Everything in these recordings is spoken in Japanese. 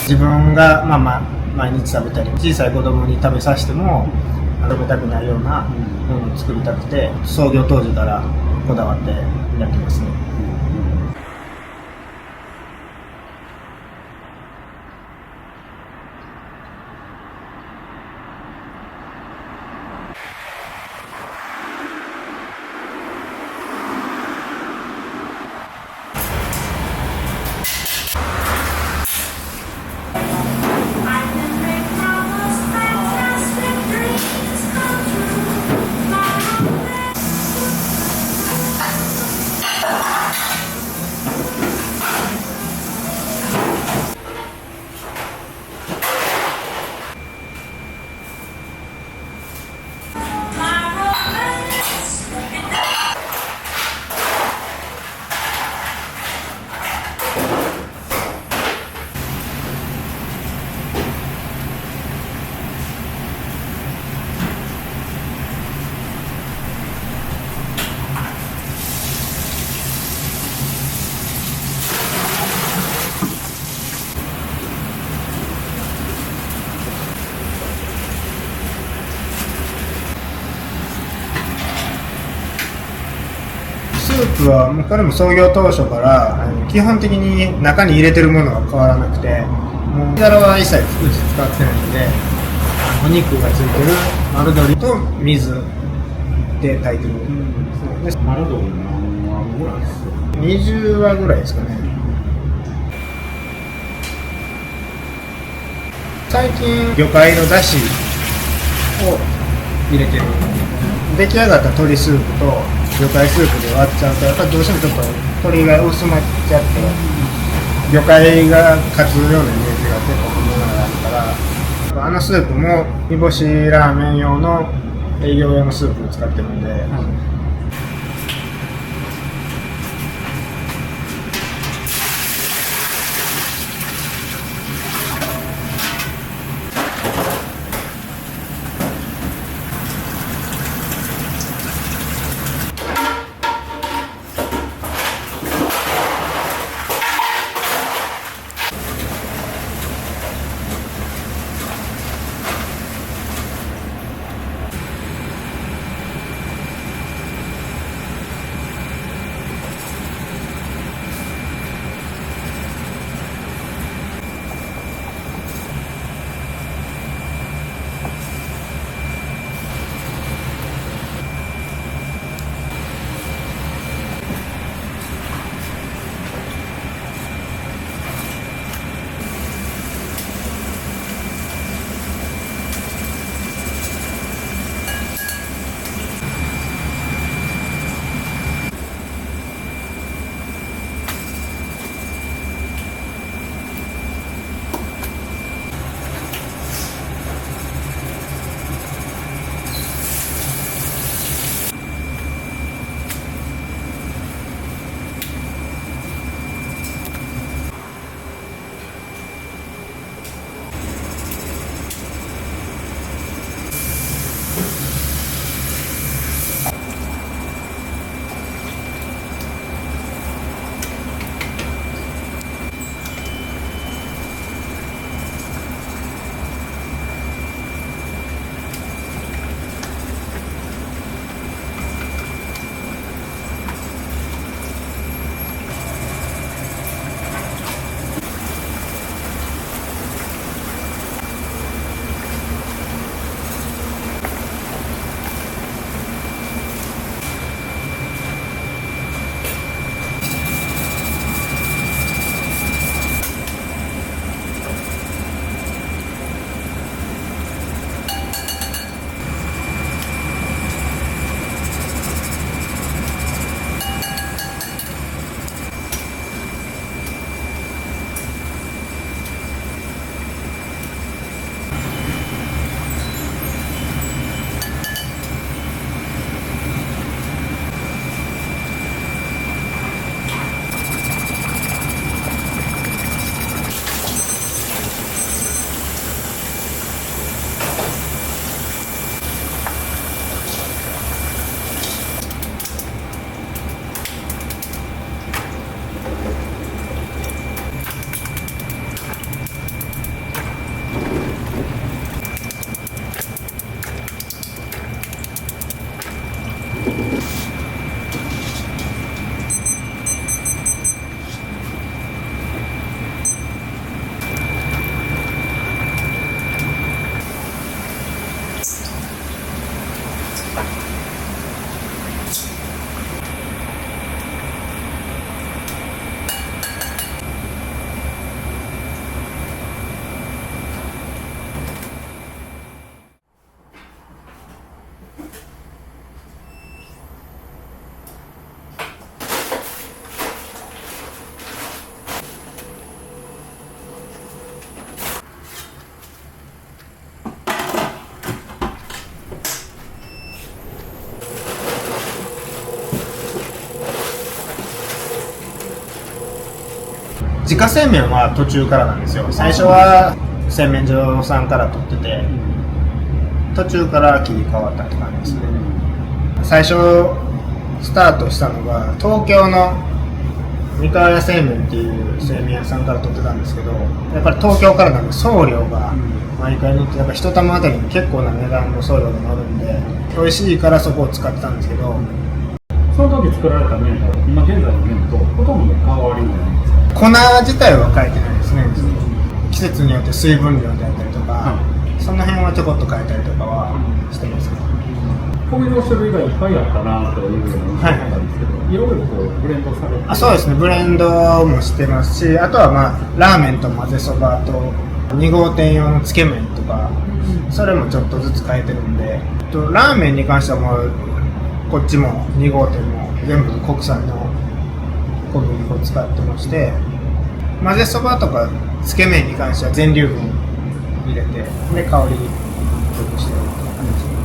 自分が毎日食べたり、小さい子供に食べさせても食べたくないようなものを作りたくて、創業当時からこだわってやってますね。スープはこれも創業当初から基本的に中に入れてるものは変わらなくて、もう火皿は一切うち使ってないので、お肉がついてる丸鶏と水で炊いてる。丸鶏何話ぐらいですか？20話ぐらいですかね。最近魚介の出汁を入れてる。出来上がった鶏スープと魚介スープで割っちゃうと、やっぱりどうしてもちょっと鶏が薄まっちゃって魚介が勝つようなイメージが結構この中にあるから、あのスープも煮干しラーメン用の営業用のスープを使ってるんで、自家製麺は途中からなんですよ。最初は製麺所さんから取ってて、途中から切り替わったって感じですね。最初スタートしたのが東京の三河屋製麺っていう製麺屋さんから取ってたんですけど、やっぱり東京からなんで送料が毎回乗って、やっぱ一玉あたりに結構な値段の送料が乗るんで、美味しいからそこを使ってたんですけど、その時作られた麺と今現在の麺とほとんど変わりないんですか？粉自体は変えてないですね。季節によって水分量であったりとか、その辺はちょこっと変えたりとかはしてますけど。米の種類がいっぱいあったなというふうに思ったんですけど、いろいろこうブレンドされて。そうですね、ブレンドもしてますし、あとはまあラーメンと混ぜそばと2号店用のつけ麺とか、それもちょっとずつ変えてるんで、ラーメンに関してはもうこっちも2号店も全部国産の小麦粉を使ってまして、混ぜそばとかつけ麺に関しては全粒粉入れて、で香り良くしてるって感じですね。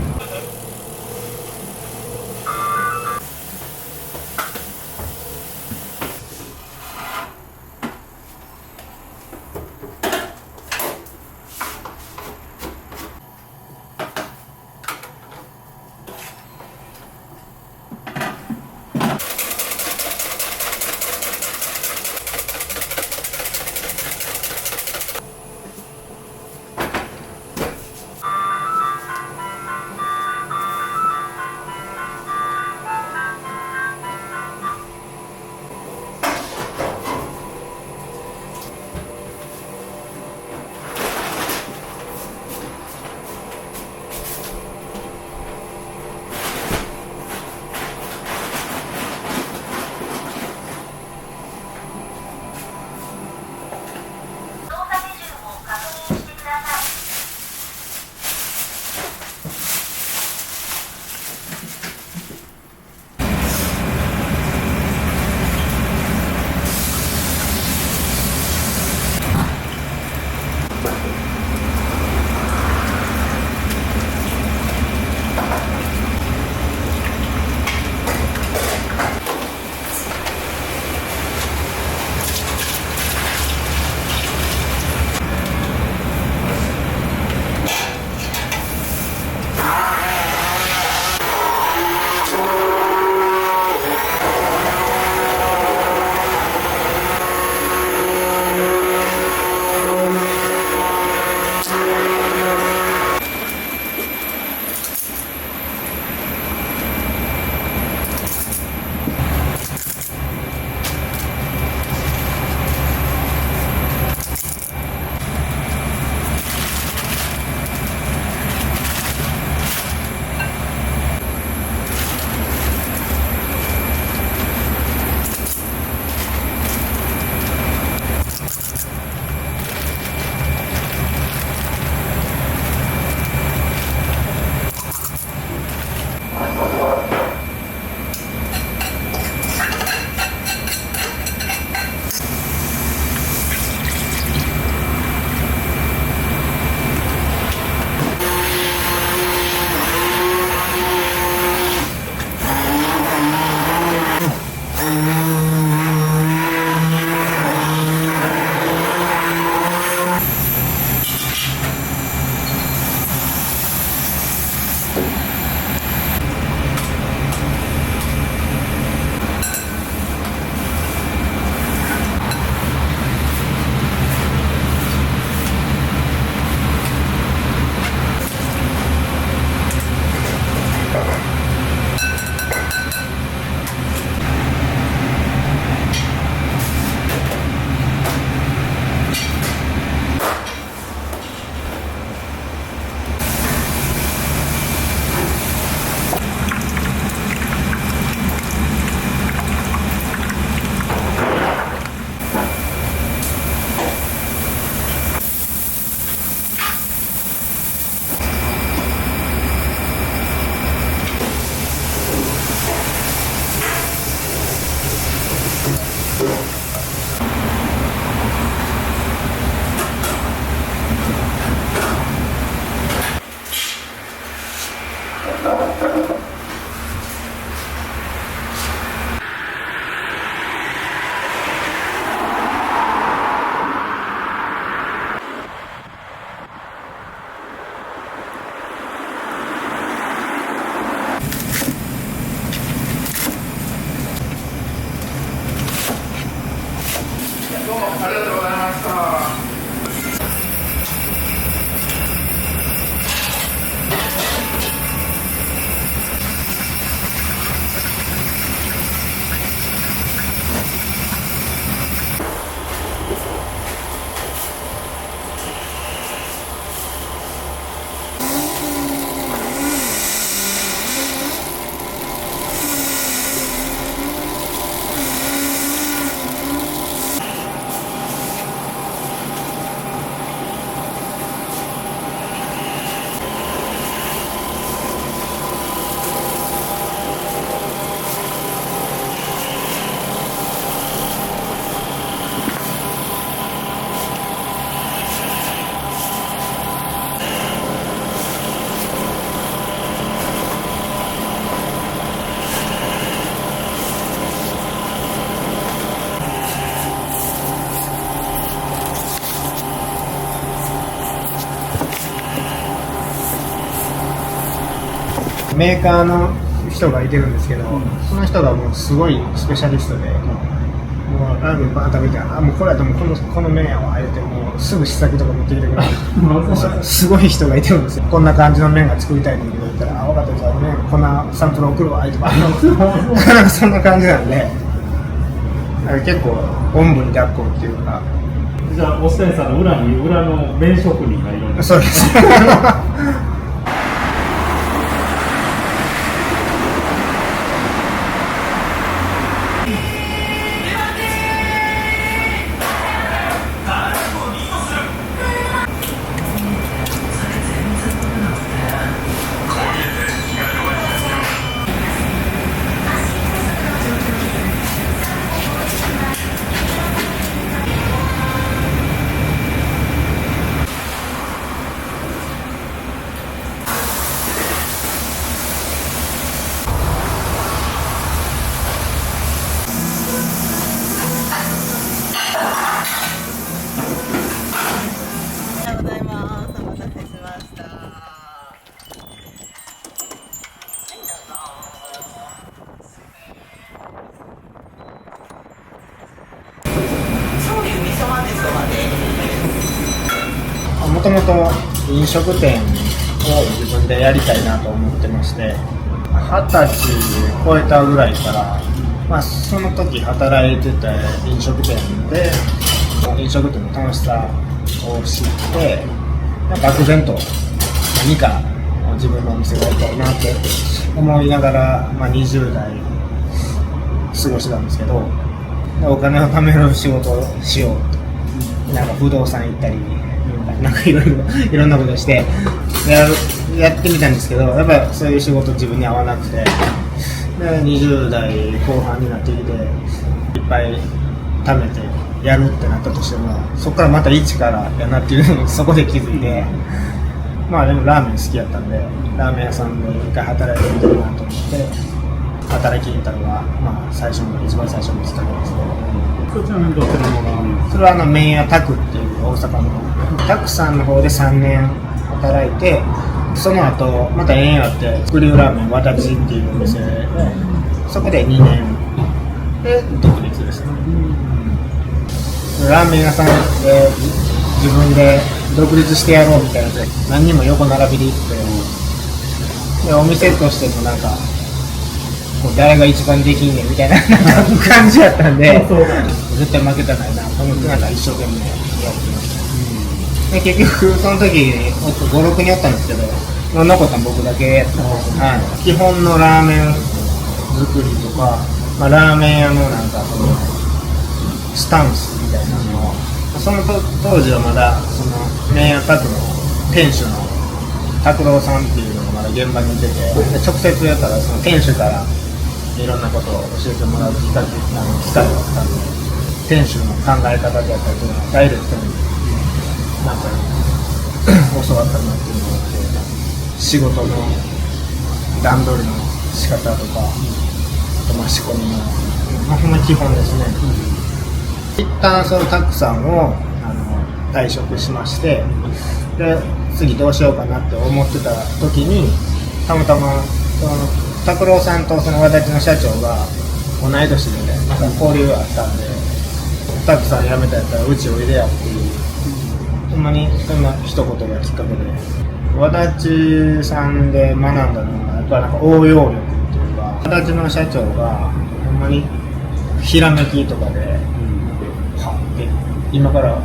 メーカーの人がいてるんですけど、その人がもうすごいスペシャリストで、もうラーメンバーン食べて、あ、もうこれやともうこの麺やわ言って、もうすぐ試作とか持ってきてくれるすごい人がいてるんですよ。こんな感じの麺が作りたいのに言ったら、あ、分かったじゃあ麺こんなサンプル送るわ言ってそんな感じなんで、結構おんぶに抱っこっていうか。じゃあ押谷さんの裏に裏の麺職人がいるんです。そうですもともと飲食店を自分でやりたいなと思ってまして、20歳超えたぐらいから、その時働いてた飲食店で飲食店の楽しさを知って、漠然と何か自分のお店がやりたいなって思いながら、20代過ごしてたんですけど、お金を貯める仕事をしようと、不動産行ったりいろんなことしてやってみたんですけど、やっぱりそういう仕事自分に合わなくて、で20代後半になってきていっぱい貯めてやるってなったとしても、そこからまた一からやなっていうのをそこで気づいて、でもラーメン好きやったんで、ラーメン屋さんで一回働いてみたいなと思って働きに行ったのが、一番最初のきっかけですね。そちらのどちらのラーメン？それは麺屋タクっていう大阪のタクさんの方で3年働いて、その後また縁あってクリューラーメンわだちっていうお店で、そこで2年で独立ですね。ラーメン屋さんで自分で独立してやろうみたいなので何人も横並びで行って、でお店としても誰が一番できんねんみたいな感じやったんで、絶対負けたないなと思って一生懸命やってました。で結局その時に5、6人おったんですけど、残ったの僕だけやった、基本のラーメン作りとか、ラーメン屋のスタンスみたいなのを、その当時はまだその麺屋タクの店主の拓郎さんっていうのがまだ現場にいてて、直接やったらその店主からいろんなことを教えてもらう機会があったんで、店主の考え方であったりとかダイレクトに教わったなっていうのがあって、仕事の段取りの仕方とか、あと仕込みのほんま基本ですね。一旦そのタクさんを退職しまして、で次どうしようかなって思ってた時に、たまたまその拓郎さんとその私の社長が同い年で交流があったんで、タクさん辞めたやったらうちおいでやっていう、ほんまにそんな一言がきっかけで、和立さんで学んだのがやっぱ応用力っていうか、和立の社長がほんまにひらめきとかで、今から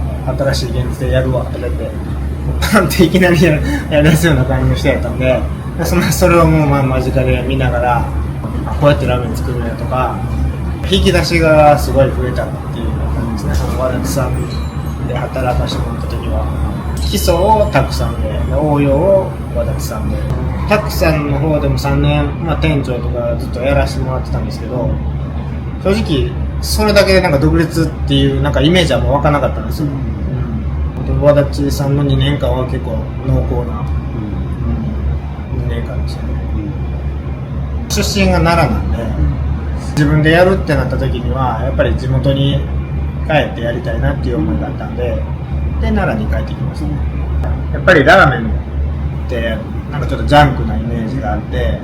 新しい現実でやるわって言ってパンっていきなりやらすような感じの人やったんで、それをもう間近で見ながら、こうやってラーメン作るねとか、引き出しがすごい増えたっていう感じですね。和立さんで働かせてもらった時は基礎をたくさんで、応用を和立さんで、たくさんの方でも3年、店長とかずっとやらせてもらってたんですけど、正直それだけで独立っていうイメージはもう湧かなかったんですよ。和立さんの2年間は結構濃厚な、2年間でしたね。出身が奈良なんで、自分でやるってなった時にはやっぱり地元に帰ってやりたいなっていう思いがあったんで、奈良に帰ってきましたね。やっぱりラーメンってちょっとジャンクなイメージがあって、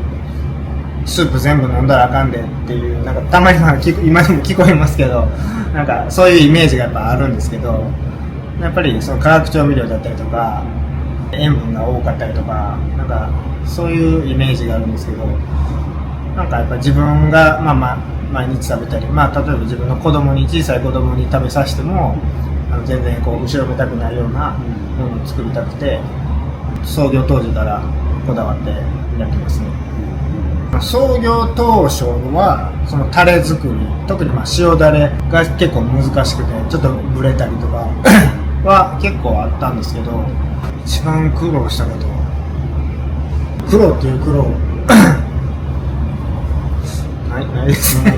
スープ全部飲んだらあかんでっていう、なんかたまに今でも聞こえますけど、なんかそういうイメージがやっぱあるんですけど、やっぱりその化学調味料だったりとか塩分が多かったりとか、なんかそういうイメージがあるんですけど、なんかやっぱ自分が毎日食べたり、例えば自分の小さい子供に食べさせても全然こう後ろめたくないようなものを作りたくて、創業当時からこだわってやってますね。創業当初はそのタレ作り、特に塩ダレが結構難しくてちょっとブレたりとかは結構あったんですけど、一番苦労したこと、苦労っていう苦労ないですね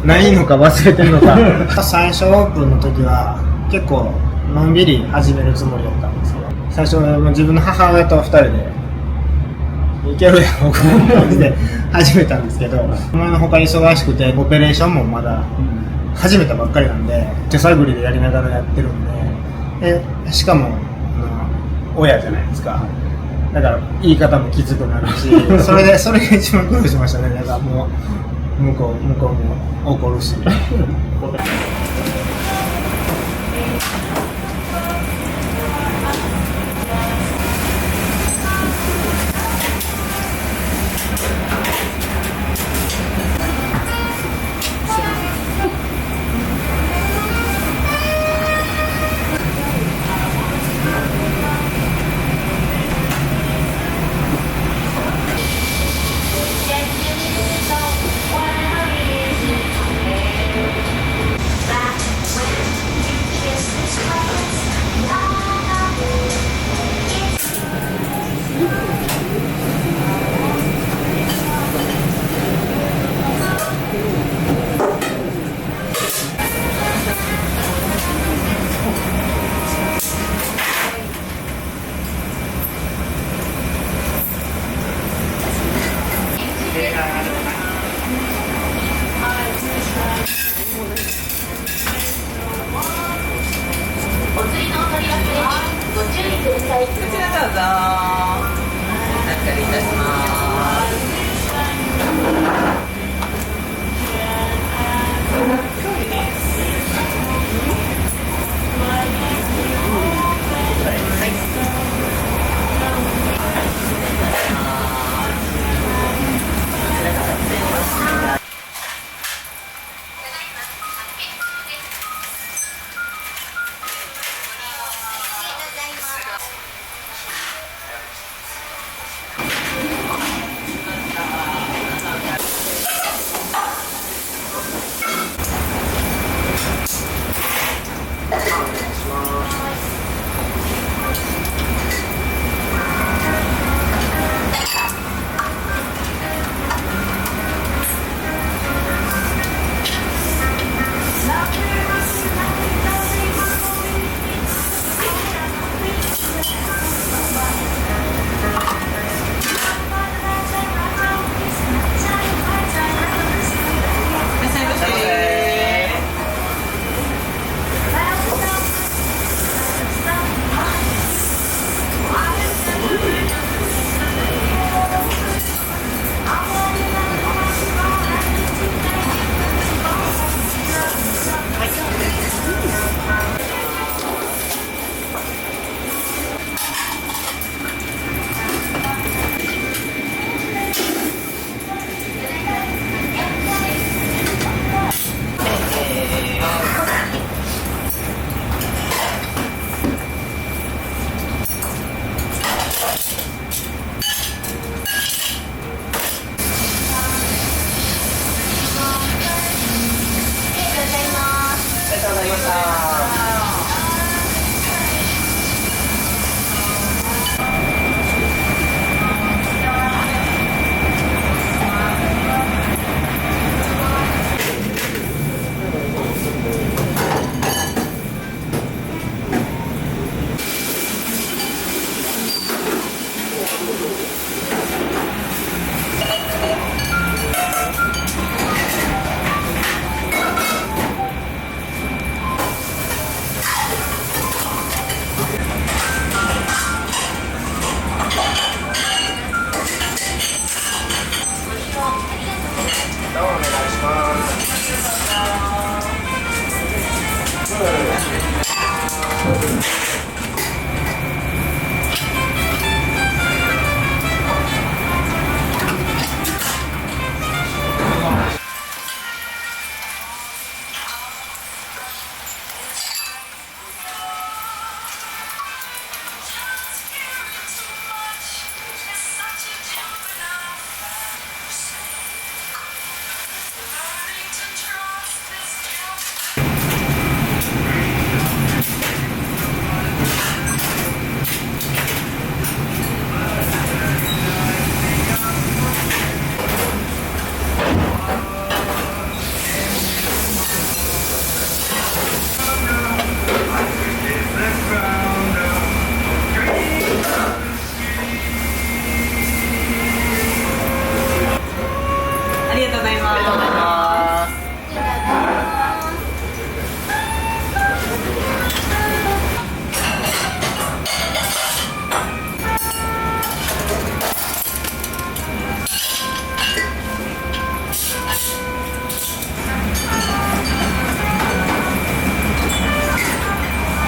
ないのか忘れてるのか最初オープンの時は結構のんびり始めるつもりだったんですけど、最初は自分の母親と2人でいけるやろこんな感じで始めたんですけど、前の他忙しくてオペレーションもまだ始めたばっかりなんで手探りでやりながらやってるんで、しかも親じゃないですか、だから言い方もきつくなるしそれが一番苦労しましたね。だからもう向こうも怒るしざいます。ありがとうございます。いら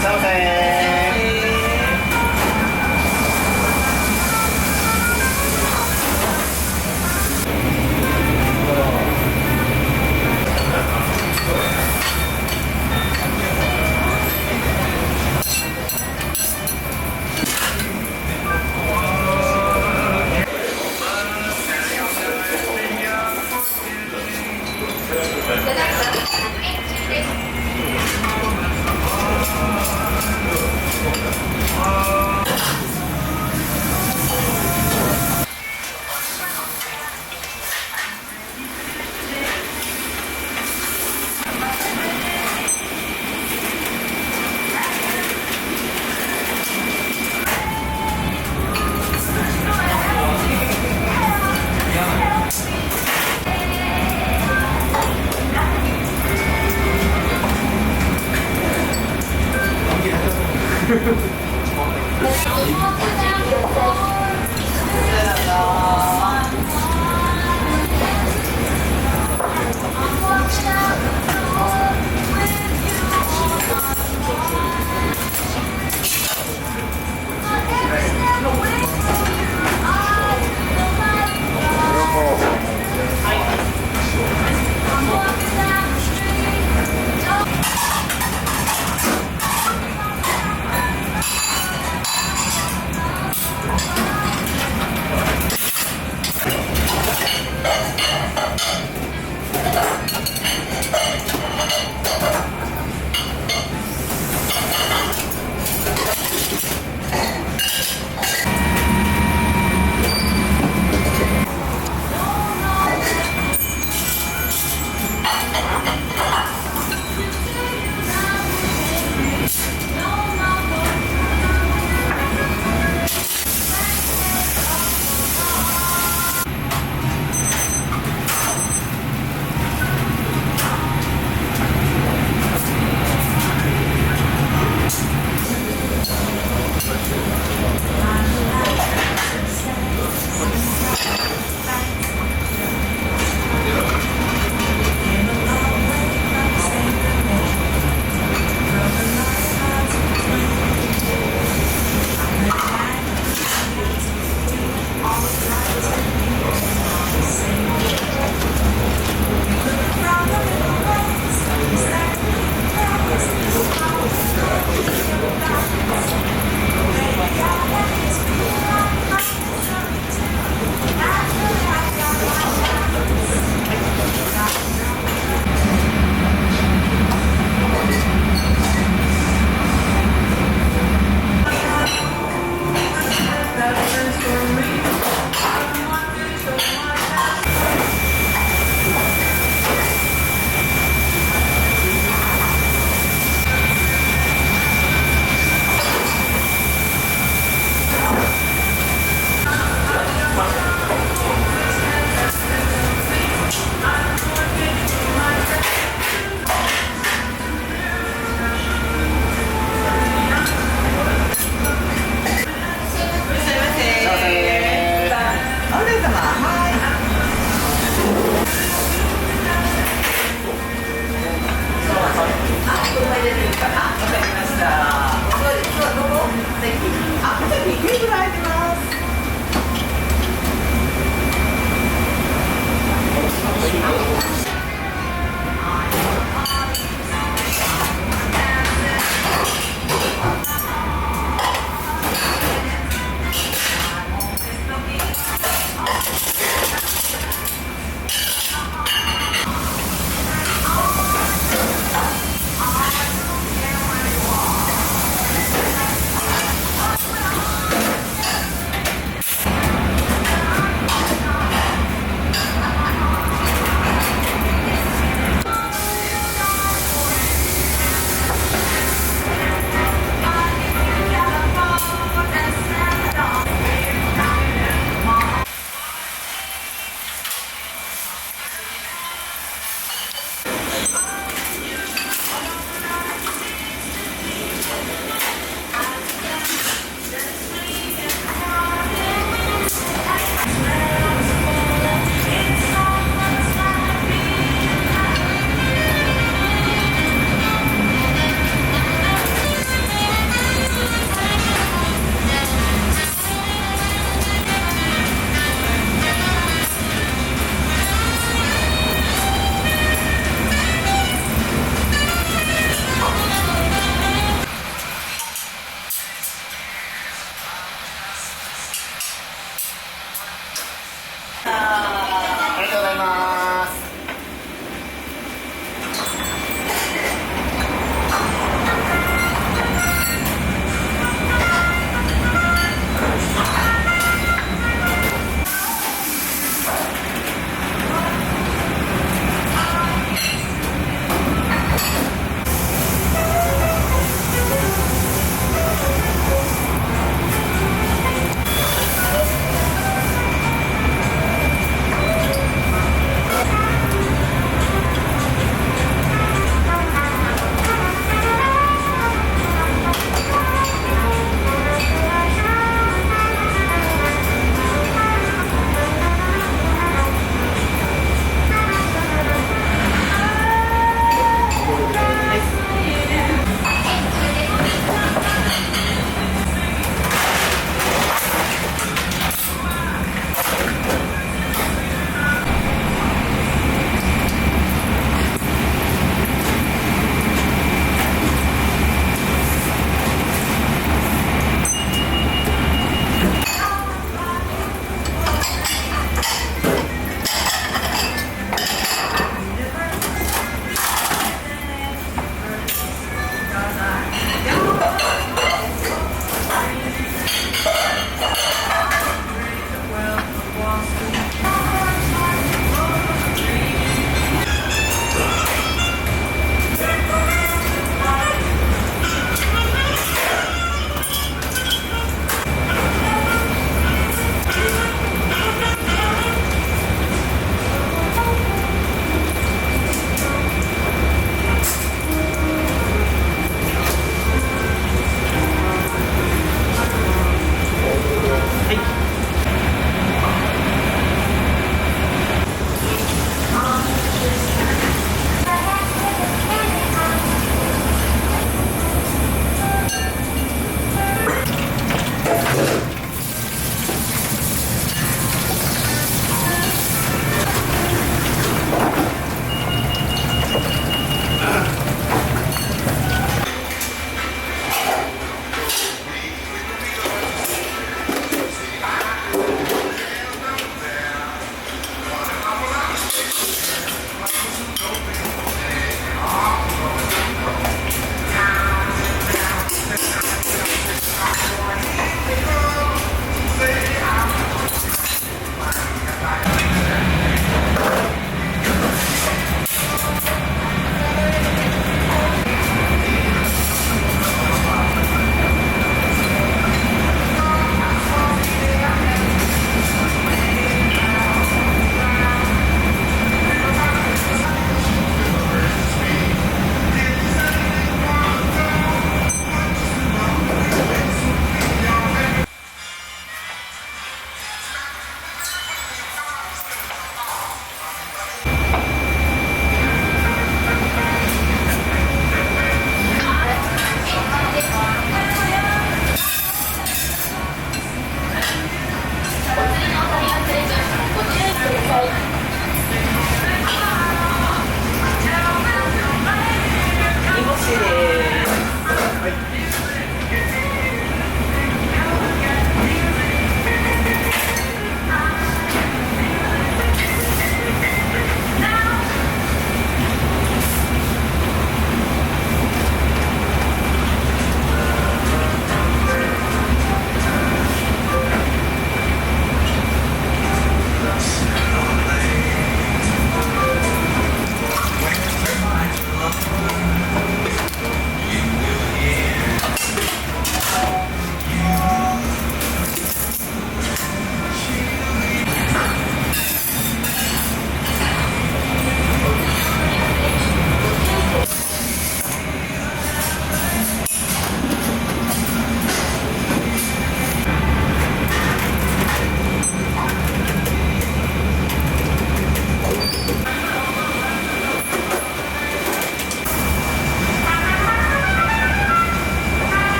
っしゃいませ。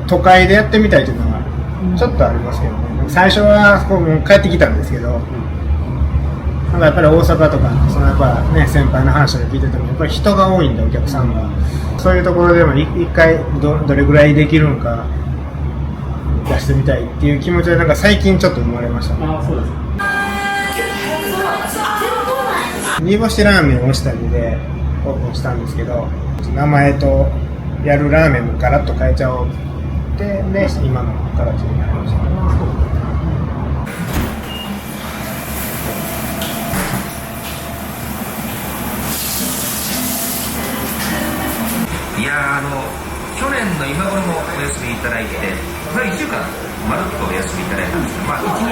都会でやってみたいというのはちょっとありますけどね。最初はこうもう帰ってきたんですけど、なんかやっぱり大阪とかそのやっぱね先輩の話を聞いててもやっぱり人が多いんでお客さんが、そういうところでも一回どれぐらいできるのか出してみたいっていう気持ちでなんか最近ちょっと生まれましたね。ああ、そうです。煮干しラーメンをしたりでオープンしたんですけど、名前とやるラーメンもガラッと変えちゃおうってで今の形になりました。いや去年の今頃もお休みいただいて、1週間まるっとお休みいただいたんですけど、1